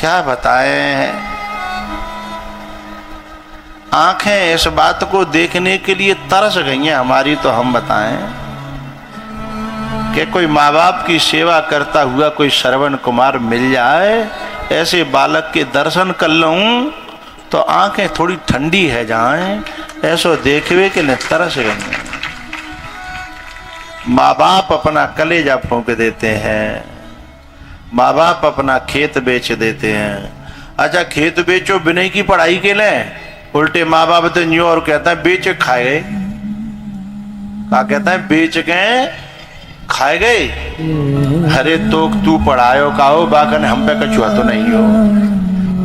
क्या बताएं, आंखें इस बात को देखने के लिए तरस गई हैं हमारी। तो हम बताएं कि कोई माँ बाप की सेवा करता हुआ कोई श्रवण कुमार मिल जाए, ऐसे बालक के दर्शन कर लूं तो आंखें थोड़ी ठंडी है जाएं, ऐसो देखवे के लिए तरस गई। माँ बाप अपना कलेजा फूंक देते हैं, माँ बाप अपना खेत बेच देते हैं। अच्छा खेत बेचो बिना की पढ़ाई के लिए, उल्टे माँ बाप तो न्यू और कहता है बेच खाए गए। क्या कहता है? बेच के खाए गए। अरे तो तू पढ़ायो का हो, बाकन हम पे कछुआ तो नहीं हो।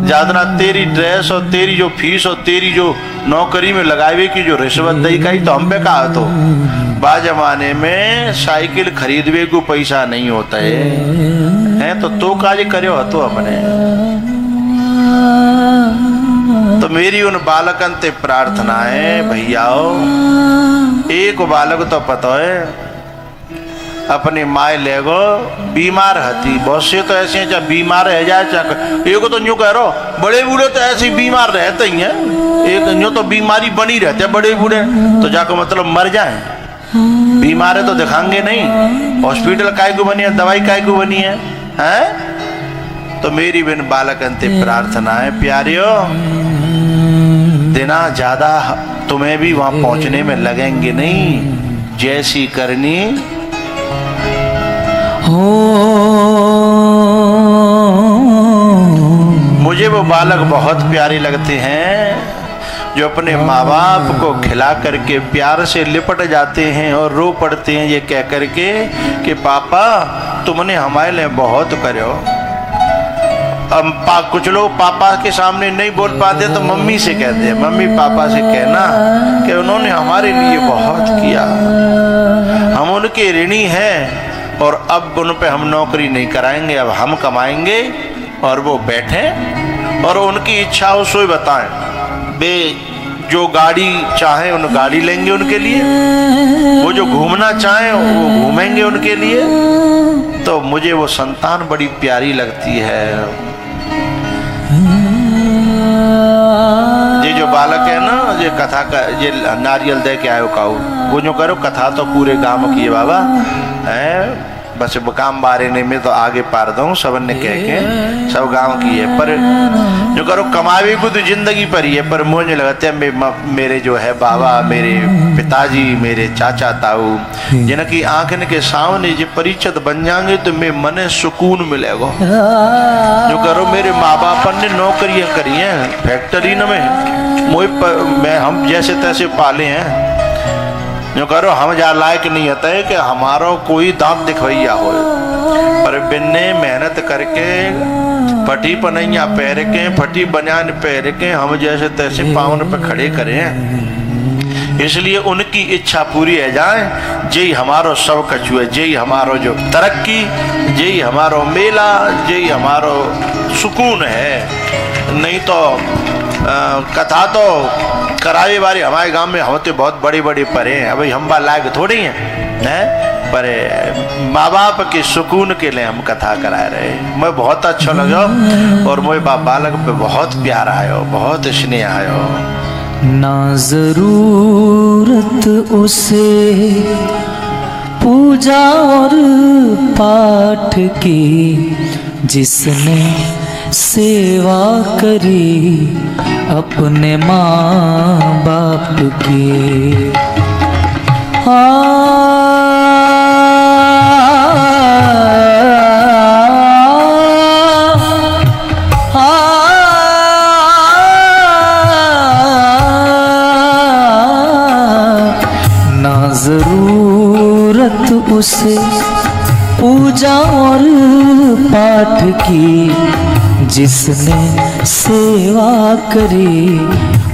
ज्यादा तेरी ड्रेस और तेरी जो फीस और तेरी जो नौकरी में लगावे की जो रिश्वत दई का ही तो हम पे कहा। तो बा जमाने में साइकिल खरीदवे को पैसा नहीं होता है तो काज करो तो हमने। तो मेरी उन बालकन ते प्रार्थना है भैयाओ, एक बालक तो पता है अपनी माए ले गो बीमार हती, बहुत से तो ऐसे चाहे बीमार रह जाए चाहे एक तो यूं कह रो, बड़े बूढ़े तो ऐसे बीमार रहते ही हैं, एक यूं तो बीमारी बनी रहते हैं बड़े बूढ़े तो जाकर मतलब मर जाए। बीमार है तो दिखाएंगे नहीं, हॉस्पिटल काय को बनी है, दवाई काय को बनी है, हैं? तो मेरी बिन बालकन ते प्रार्थना है प्यारियो, देना ज्यादा तुम्हें भी वहां पहुंचने में लगेंगे नहीं, जैसी करनी मुझे वो बालक बहुत प्यारे लगते हैं जो अपने माँ बाप को खिला करके प्यार से लिपट जाते हैं और रो पड़ते हैं ये कह करके कि पापा तुमने हमारे लिए बहुत करो। अब कुछ लोग पापा के सामने नहीं बोल पाते तो मम्मी से कहते हैं, मम्मी पापा से कहना कि उन्होंने हमारे लिए बहुत किया, हम उनके ऋणी हैं और अब उन पे हम नौकरी नहीं कराएंगे, अब हम कमाएंगे और वो बैठे और उनकी इच्छा हो सो बताएं। बे जो गाड़ी चाहे उन गाड़ी लेंगे उनके लिए, वो जो घूमना चाहे वो घूमेंगे उनके लिए। तो मुझे वो संतान बड़ी प्यारी लगती है। ये जो बालक है ना, ये कथा का ये नारियल दे के आयो काऊ, वो जो करो कथा तो पूरे गांव की है बाबा है, बस काम बारे ने में तो आगे पार दूं सबन ने कह के सब गांव की है, पर जो करो कमावे को तो जिंदगी पर ही है। पर मुझे लगता है मेरे जो है बाबा, मेरे पिताजी, मेरे चाचा ताऊ जिनकी आंखन के सामने जो परिचित बन जाएंगे तो मैं मन सुकून मिलेगा। जो करो मेरे माँ बाप ने नौकरियां करी हैं फैक्ट्री में, मैं हम जैसे तैसे पाले हैं। जो करो हम जा लायक नहीं होता है कि हमारा कोई दांत दिखवैया हो, पर बिन्ने मेहनत करके फटी पनैया पैर के फटी बनियान पैर के हम जैसे तैसे पावन पे खड़े करें, इसलिए उनकी इच्छा पूरी है जाए। जय हमारो सब कछु है, जय हमारो जो तरक्की, जय हमारो मेला, जय हमारो सुकून है। नहीं तो कथा तो करावे वाली हमारे गांव में होते बहुत बड़े बड़े परे हैं, अभी हम लायक थोड़ी हैं, पर माँ बाप के सुकून के लिए हम कथा करा रहे। मैं बहुत अच्छा लगा और मुझे बालक पे बहुत प्यार आयो, बहुत स्नेह आयो। ना जरूरत उसे पूजा और पाठ की, जिसने सेवा करी अपने माँ बाप की। ना जरूरत उसे पूजा और पाठ की, जिसने सेवा करी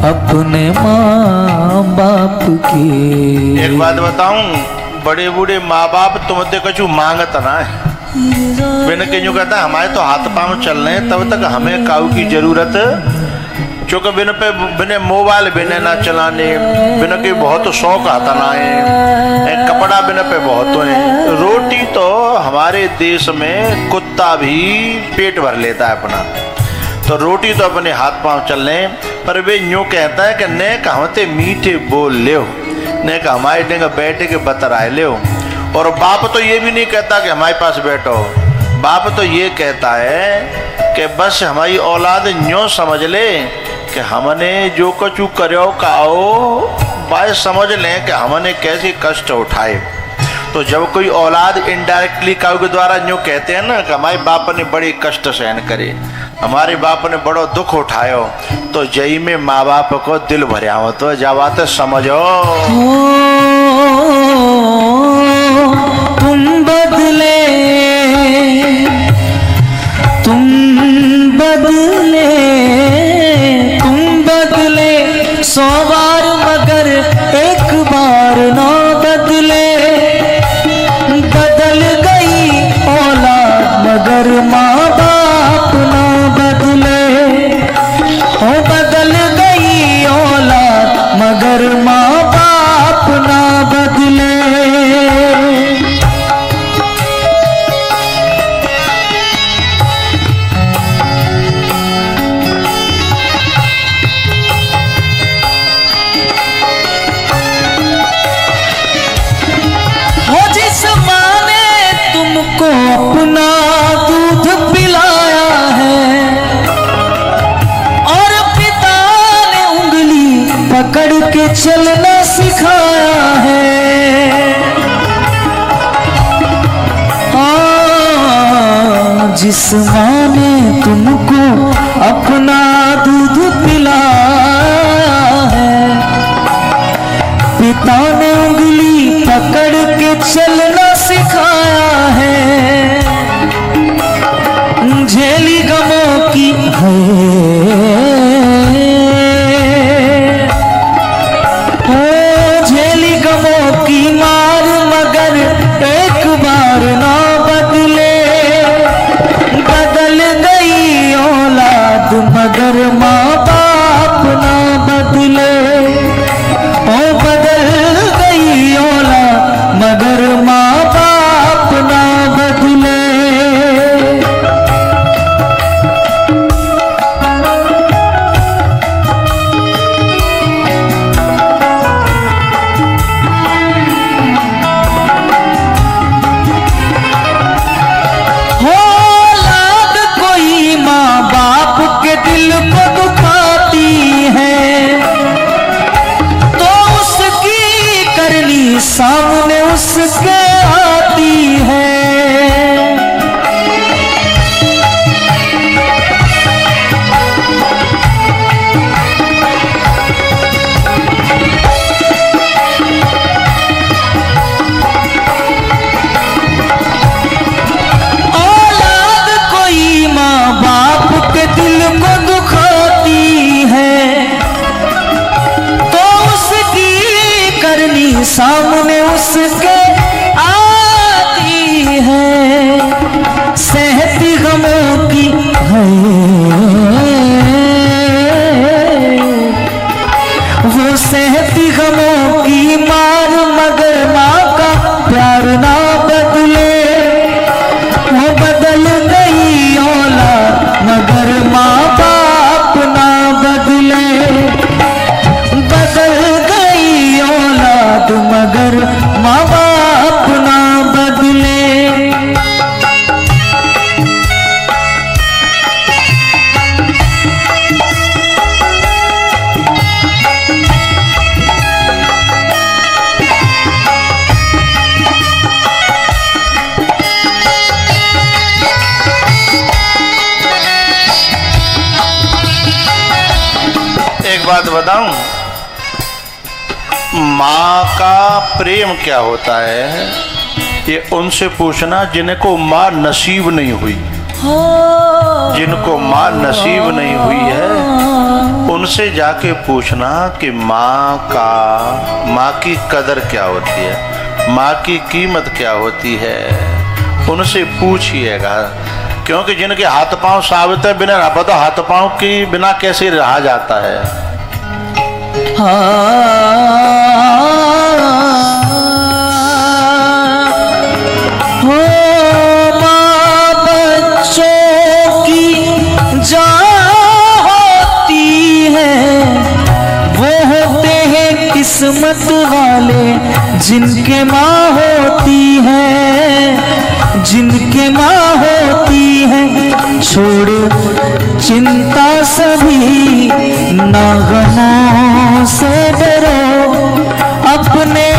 अपने माँ बाप की। एक बात बताऊं, बड़े बूढ़े माँ बाप तुमसे कुछ मांगत ना है, बिन के जो कहता है हमारे तो हाथ पांव चल रहे हैं, तब तक हमें काऊ की जरूरत, चूंकि बिन मोबाइल बिन ना चलाने, बिन के बहुत शौक आता ना है, कपड़ा बिन पे बहुत है। रोटी तो हमारे देश में कुत्ता भी पेट भर लेता है अपना, तो रोटी तो अपने हाथ पांव चल रहे, पर वे यूं कहता है कि ने कहते मीठे बोल ले, ने कहा हमारे डेंगे बैठे के बतराए ले। और बाप तो ये भी नहीं कहता कि हमारे पास बैठो, बाप तो ये कहता है कि बस हमारी औलाद यूं समझ ले कि हमने जो कुछ करो काओ, बाय समझ लें कि हमने कैसे कष्ट उठाए। तो जब कोई औलाद इनडायरेक्टली काऊ के द्वारा यूँ कहते हैं ना कि हमारे बाप ने बड़ी कष्ट सहन करे, हमारे बाप ने बड़ो दुख उठायो, तो जई में माँ बाप को दिल भरिया हो। तो जब आते समझो तुम बदले, तुम बदले, तुम बदले 100 बार मगर एक बार ना बदले। बदल गई औलाद मगर माँ बाप ना बदले। ओ बदल गई औलाद मगर माँ बाप ना बदले। तुमको अपना दूध पिलाया है और पिता ने उंगली पकड़ के चलना सिखाया है। जिस माँ ने तुमको अपना दूध पिलाया है, पिता ने उंगली पकड़ के चलना सिखाया है। झेली गमों की है ओ झेली गमों की मार मगर एक बार ना बदले। बदल गई औलाद मगर माँ बाप ना बदले। ओ बदल गई औलाद मगर माँ बाप ना बदले। औलाद कोई माँ बाप के दिल को दुखाती है तो उसकी करनी सामने उसके आती है। औलाद कोई माँ बाप के दिल को दुखाती है तो उसकी करनी सामने उसके आती है। सहती गमों की है वो सहती गमों की मार मगर माँ का प्यार ना बदले। वो बदल गई औलाद मगर माँ बाप ना बदले। बदल गई औलाद मगर माँ बाप ना बदले। एक बात बताऊं, माँ का प्रेम क्या होता है ये उनसे पूछना जिनको माँ नसीब नहीं हुई। जिनको माँ नसीब नहीं हुई है उनसे जाके पूछना कि माँ की कदर क्या होती है, माँ की कीमत क्या होती है, उनसे पूछिएगा। क्योंकि जिनके हाथ पांव साबित है बिना रहा तो हाथ पांव की बिना कैसे रहा जाता है। माँ बच्चों की जान किस्मत वाले जिनके माँ होती है, जिनके माँ होती है। छोड़ चिंता सभी ना गमों से डरो, अपने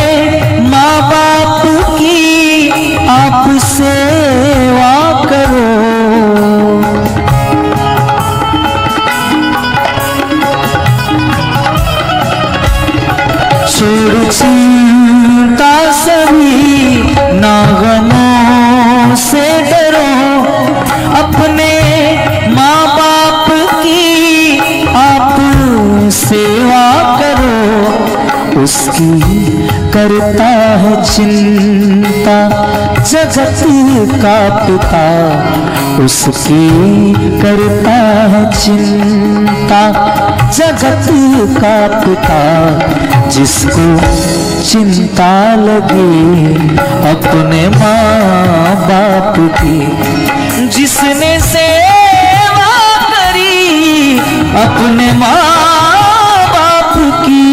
माँ बाप की आप सेवा करो। छोड़ चिंता सभी ना गमों से डरो, अपने माँ बाप की आप सेवा करो। उसकी करता है चिंता जगत का पिता, उसकी करता है चिंता जगत का पिता। जिसको चिंता लगी अपने माँ बाप की, जिसने सेवा करी अपने माँ बाप की।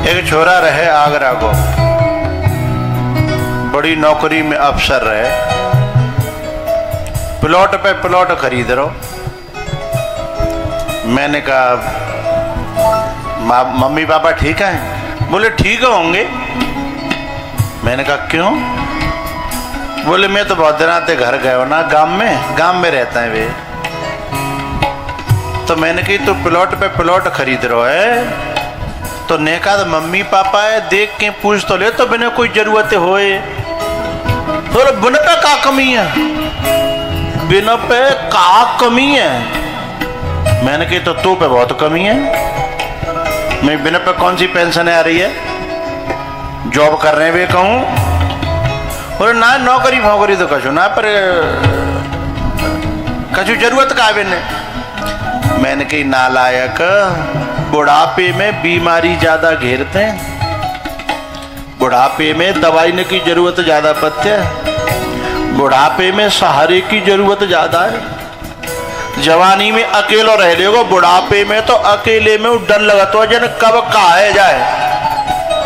एक छोरा रहे आगरा को, बड़ी नौकरी में अफसर रहे, प्लॉट पे प्लॉट खरीद रहो। मैंने कहा मम्मी पापा ठीक है? बोले ठीक होंगे। मैंने कहा क्यों? बोले मैं तो बहुत दिन आते घर गए हो ना, गांव में रहता है वे। तो मैंने कही तो प्लॉट पे प्लॉट खरीद रहो है, तो ने कहा मम्मी पापा है देख के पूछ तो ले, तो बिना कोई जरूरत होए। तो बिना पे का कमी है, बिना पे का कमी है? मैंने कही तो तू पे बहुत कमी है। मैं बिना पे कौन सी पेंशन आ रही है, जॉब कर रहे हैं वे कहूँ? और ना नौकरी फोकरी तो कछु ना, पर कछु जरूरत का बिने। मैंने कही नालायक, बुढ़ापे में बीमारी ज्यादा घेरते हैं, बुढ़ापे में दवाई ने की जरूरत ज्यादा पड़ती है, बुढ़ापे में सहारे की जरूरत ज्यादा है। जवानी में अकेलो रह लेगो, बुढ़ापे में तो अकेले में डर लगता है जन कब कहा जाए।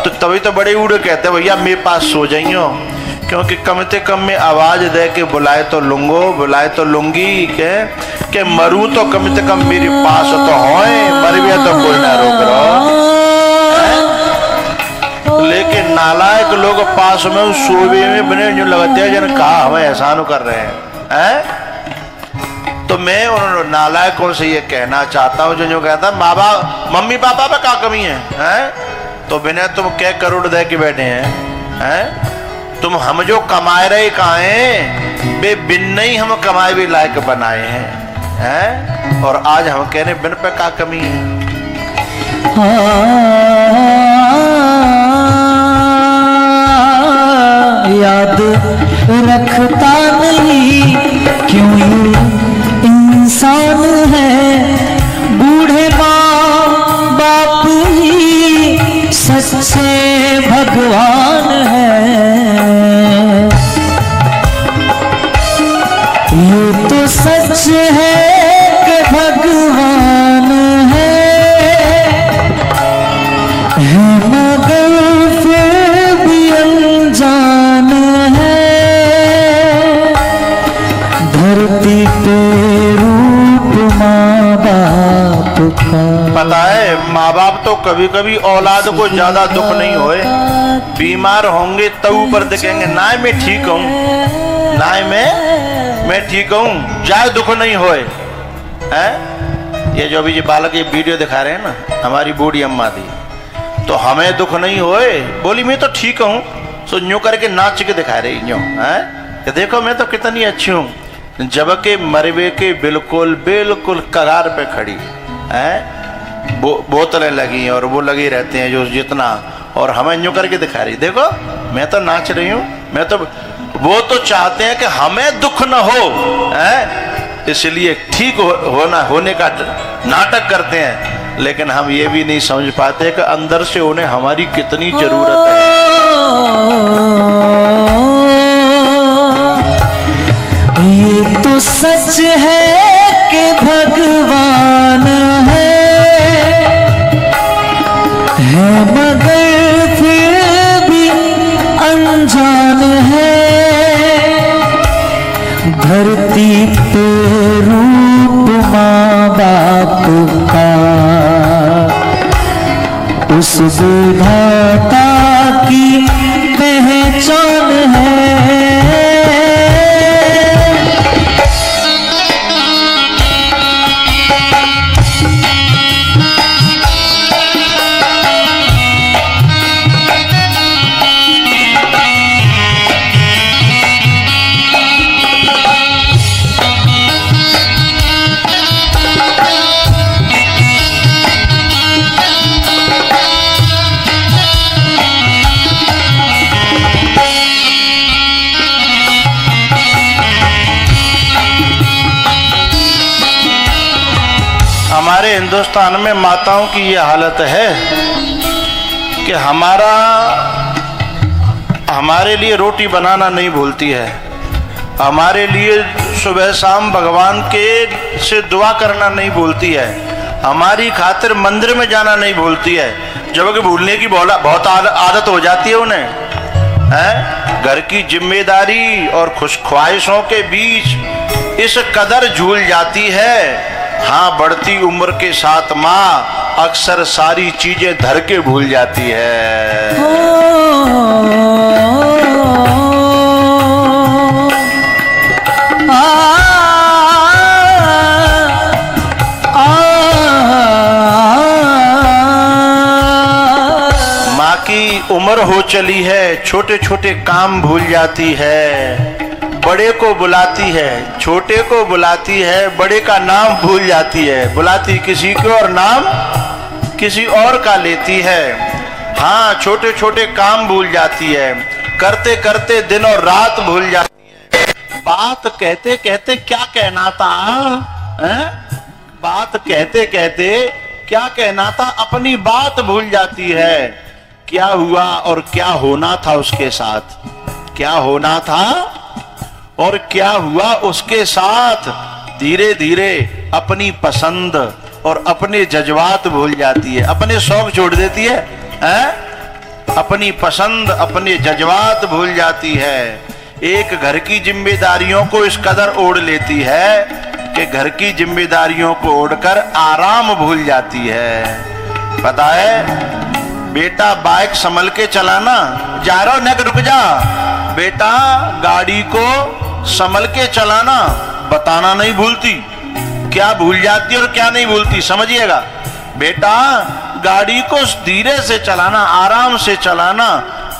तो तभी तो बड़े उड़ कहते भैया मेरे पास सो जाइयो, क्योंकि कम से कम में आवाज दे के बुलाए तो लूंगो, बुलाए तो लूंगी के मरू तो कम से कम मेरे पास तो होए, मर गया तो कोई ना रोक रहो। लेकिन नालायक लोग पास में उस सोबे में बने जो लगते हैं जन कहा हमें एहसान कर रहे हैं। तो मैं उन नालायकों से ये कहना चाहता हूँ जो कहता माँ बाप मम्मी पापा पे क्या कमी है? तो बिना तुम क्या करोड़ दे के बैठे हैं? तुम हम जो कमाए रहे कहाँ हैं? बे बिन नहीं हम कमाए भी लायक बनाए हैं। और आज हम कह रहे बिन पे क्या कमी है? याद रखता नहीं क्यों इंसान है, बूढ़े माँ बाप ही सच्चे भगवान है। ये तो सच है कि भगवान है मगर फिर भी अनजान है। धरती पे रूप माँ बाप का, पता है माँ बाप तो कभी कभी औलाद को ज्यादा दुख नहीं होए, बीमार होंगे तो ऊपर देखेंगे ना मैं ठीक हूँ, ना मैं ठीक हूँ, जाए दुख नहीं होए। ये जो अभी ये बालक ये वीडियो दिखा रहे हैं ना, हमारी बूढ़ी अम्मा थी, तो हमें दुख नहीं होए, बोली मैं तो ठीक हूँ, सो यूं करके नाच के दिखा रही यूं कि देखो मैं तो कितनी अच्छी हूँ, जबकि मरवे के बिल्कुल बिल्कुल कगार पे खड़ी है, बोतलें लगी और वो लगी रहते हैं जो जितना, और हमें यूं करके दिखा रही देखो मैं तो नाच रही हूँ, मैं तो, वो तो चाहते हैं कि हमें दुख न हो, इसलिए ठीक होने का नाटक करते हैं, लेकिन हम ये भी नहीं समझ पाते कि अंदर से उन्हें हमारी कितनी जरूरत है। ये तो सच है कि भगवान है मगर फिर भी अनजान है। धरती पे रूप माँ बाप का उस विधाता की पहचान है। हमारे हिंदुस्तान में माताओं की ये हालत है कि हमारे लिए रोटी बनाना नहीं भूलती है, हमारे लिए सुबह शाम भगवान के से दुआ करना नहीं भूलती है, हमारी खातिर मंदिर में जाना नहीं भूलती है। जबकि भूलने की बहुत आदत हो जाती है उन्हें, है? घर की जिम्मेदारी और खुश ख्वाहिशों के बीच इस कदर झूल जाती है। हाँ, बढ़ती उम्र के साथ माँ अक्सर सारी चीजें धर के भूल जाती है। माँ की उम्र हो चली है, छोटे छोटे काम भूल जाती है, बड़े को बुलाती है, छोटे को बुलाती है, बड़े का नाम भूल जाती है, बुलाती किसी को और नाम किसी और का लेती है। हाँ, छोटे छोटे काम भूल जाती है, करते करते दिन और रात भूल जाती है। बात कहते कहते क्या कहना था, है? बात कहते कहते क्या कहना था, अपनी बात भूल जाती है। क्या हुआ और क्या होना था उसके साथ, क्या होना था और क्या हुआ उसके साथ। धीरे धीरे अपनी पसंद और अपने जज्बात भूल जाती है, अपने शौक छोड़ देती है, अपनी पसंद अपने जज्बात भूल जाती है। एक घर की जिम्मेदारियों को इस कदर ओढ़ लेती है कि घर की जिम्मेदारियों को ओढ़कर आराम भूल जाती है। पता है बेटा, बाइक संभल के चलाना, जा रहा हूं न, रुक जा। बेटा, गाड़ी को संभल के चलाना बताना नहीं भूलती। क्या भूल जाती और क्या नहीं भूलती, समझिएगा। बेटा, गाड़ी को धीरे से चलाना, आराम से चलाना,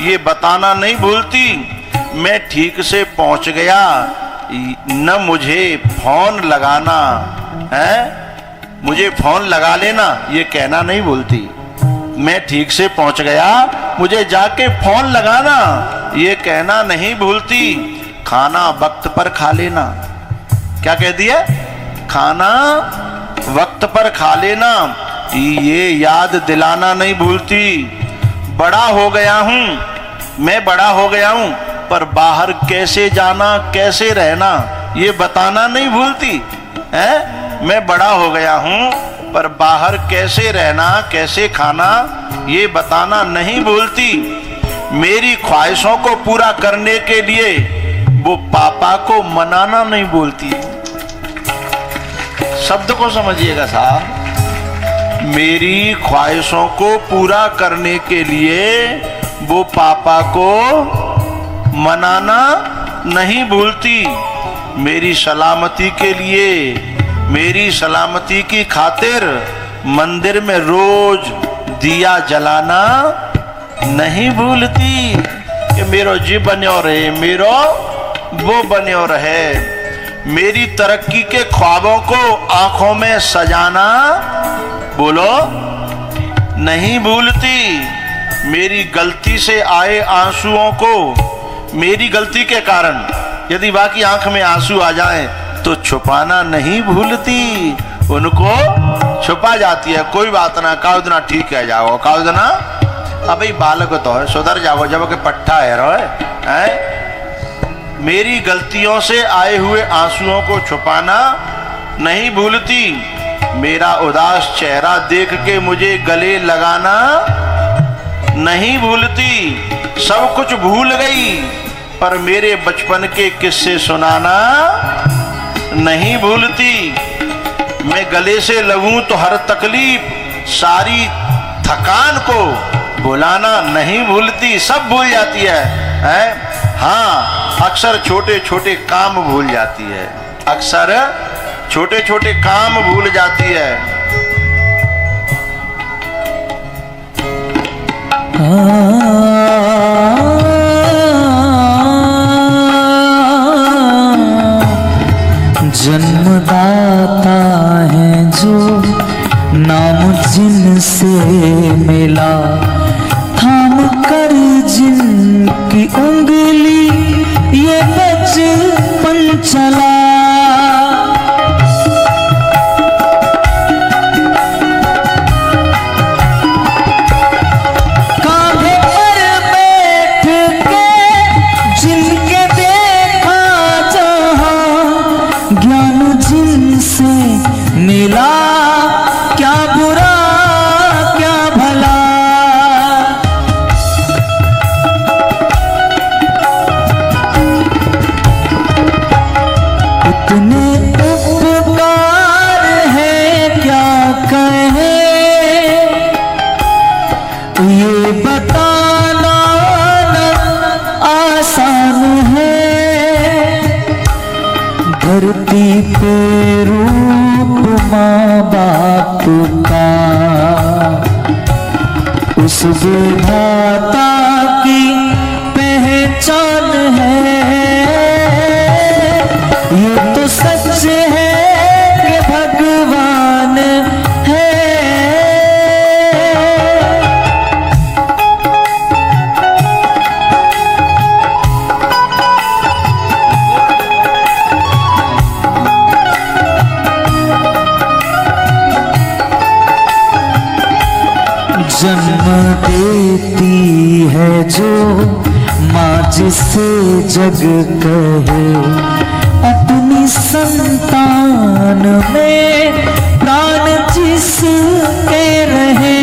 ये बताना नहीं भूलती। मैं ठीक से पहुंच गया, न मुझे फोन लगाना है, मुझे फोन लगा लेना, ये कहना नहीं भूलती। मैं ठीक से पहुंच गया, मुझे जाके फोन लगाना, ये कहना नहीं भूलती। खाना वक्त पर खा लेना, क्या कह दिया, खाना वक्त पर खा लेना, ये याद दिलाना नहीं भूलती। बड़ा हो गया हूं, मैं बड़ा हो गया हूं, पर बाहर कैसे जाना कैसे रहना ये बताना नहीं भूलती है। मैं बड़ा हो गया हूं, पर बाहर कैसे रहना कैसे खाना ये बताना नहीं भूलती। मेरी ख्वाहिशों को पूरा करने के लिए वो पापा को मनाना नहीं भूलती। शब्द को समझिएगा साहब, मेरी ख्वाहिशों को पूरा करने के लिए वो पापा को मनाना नहीं भूलती। मेरी सलामती के लिए, मेरी सलामती की खातिर मंदिर में रोज दिया जलाना नहीं भूलती कि मेरो जी बन्यो रहे, मेरो वो बन्यो रहे। मेरी तरक्की के ख्वाबों को आंखों में सजाना बोलो नहीं भूलती। मेरी गलती से आए आंसुओं को, मेरी गलती के कारण यदि बाकी आंख में आंसू आ जाएं तो छुपाना नहीं भूलती। उनको छुपा जाती है, कोई बात ना, काउदना ठीक है, जाओ काउदना, अभी बालक तो है, सुधर जाओ, जब के पट्टा है रोए। मेरी गलतियों से आए हुए आंसुओं को छुपाना नहीं भूलती। मेरा उदास चेहरा देख के मुझे गले लगाना नहीं भूलती, सब कुछ भूल गई, पर मेरे बचपन के किस्से सुनाना नहीं भूलती। मैं गले से लगूं तो हर तकलीफ, सारी थकान को भुलाना नहीं भूलती। सब भूल जाती है? हाँ, अक्सर छोटे छोटे काम भूल जाती है, अक्सर छोटे छोटे काम भूल जाती है। जन्मदाता है जो नाम जिनसे मिला, थाम कर जिनकी उंगली ये बचपन चला। कांधे पर बैठ के जिनके देखा जहां, ज्ञान जिनसे मिला, क्या बुरा क्या भला। इतने उपकार है क्या कहे, ये बताना न आसान है। धरती पे रूप माँ बाप का, उस विधाता की पहचान है। ये तो सच है कि भगवान है। जन्म देती है जो माँ जिसे जग कहे, अपनी संतान में प्राण जिसके रहे।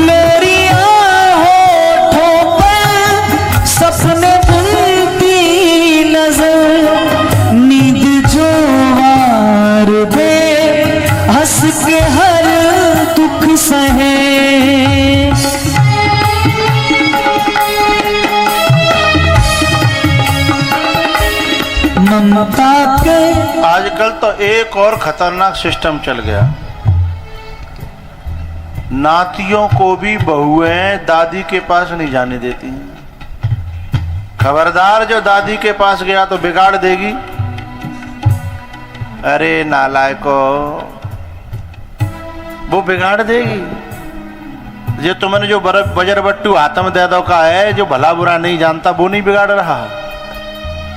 मेरी होठों पर सपने बुनती नजर, नींद जो वार दे, हंस के हर दुख सहे। ममता के आजकल तो एक और खतरनाक सिस्टम चल गया, नातियों को भी बहुएं दादी के पास नहीं जाने देती। खबरदार, जो दादी के पास गया तो बिगाड़ देगी। अरे नालायको, वो बिगाड़ देगी। ये तुमने जो बजरबट्टू हाथ में दे दो का है, जो भला बुरा नहीं जानता, वो नहीं बिगाड़ रहा,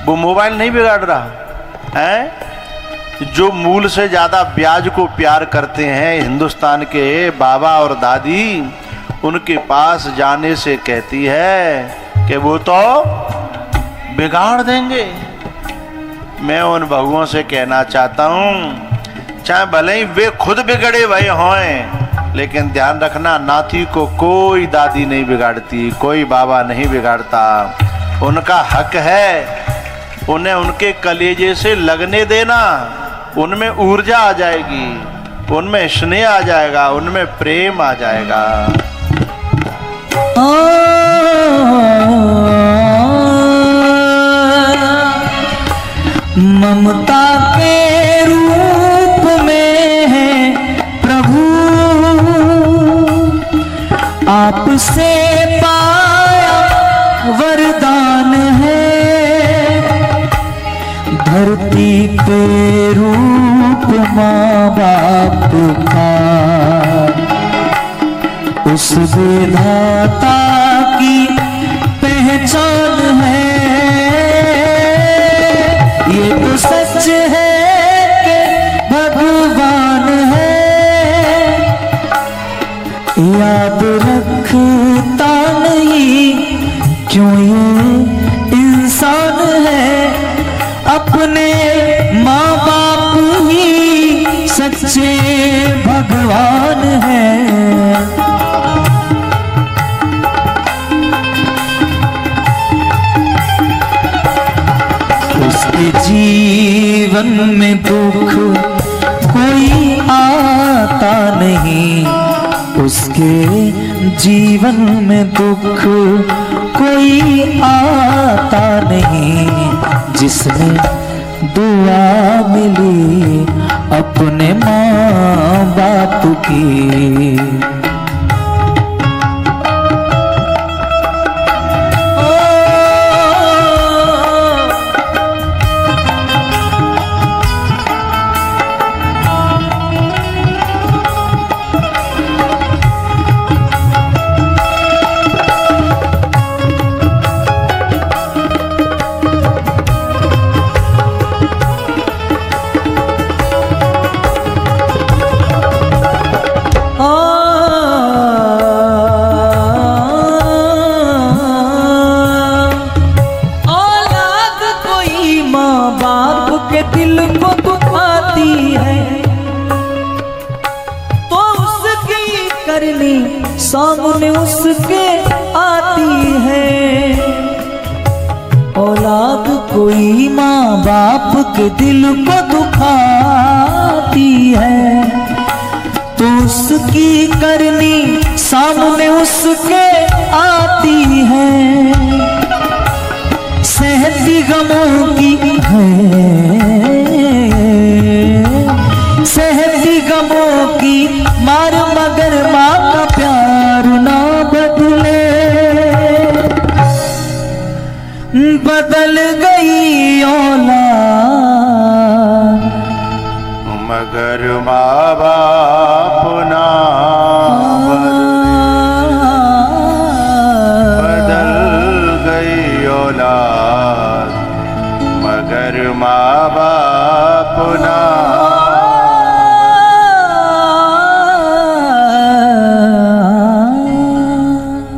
वो मोबाइल नहीं बिगाड़ रहा है। जो मूल से ज्यादा ब्याज को प्यार करते हैं हिंदुस्तान के बाबा और दादी, उनके पास जाने से कहती है कि वो तो बिगाड़ देंगे। मैं उन बहुओं से कहना चाहता हूं, चाहे भले ही वे खुद बिगड़े हुए हों, लेकिन ध्यान रखना, नाती को कोई दादी नहीं बिगाड़ती, कोई बाबा नहीं बिगाड़ता। उनका हक है, उन्हें उनके कलेजे से लगने देना। उनमें ऊर्जा आ जाएगी, उनमें स्नेह आ जाएगा, उनमें प्रेम आ जाएगा। ममता के रूप में है प्रभु, आपसे पाया वरदान है। धरती पे रूप माँ बाप का, उस विधाता की पहचान है। ये तो सच है कि भगवान है, याद रखता नहीं क्यों ये इंसान है। अपने माँ बाप उसके जीवन में दुख कोई आता नहीं, उसके जीवन में दुख कोई आता नहीं, जिसने दुआ मिली अपने माँ बाप की। दिल को दुखाती है तो उसकी करनी सामने उसके आती है। औलाद कोई माँ बाप के दिल को दुखाती है तो उसकी करनी सामने उसके आती है। सहती गमों की सहती गमों की मार मगर माँ का प्यार ना बदले। बदल गई औलाद मगर माँ बाप ना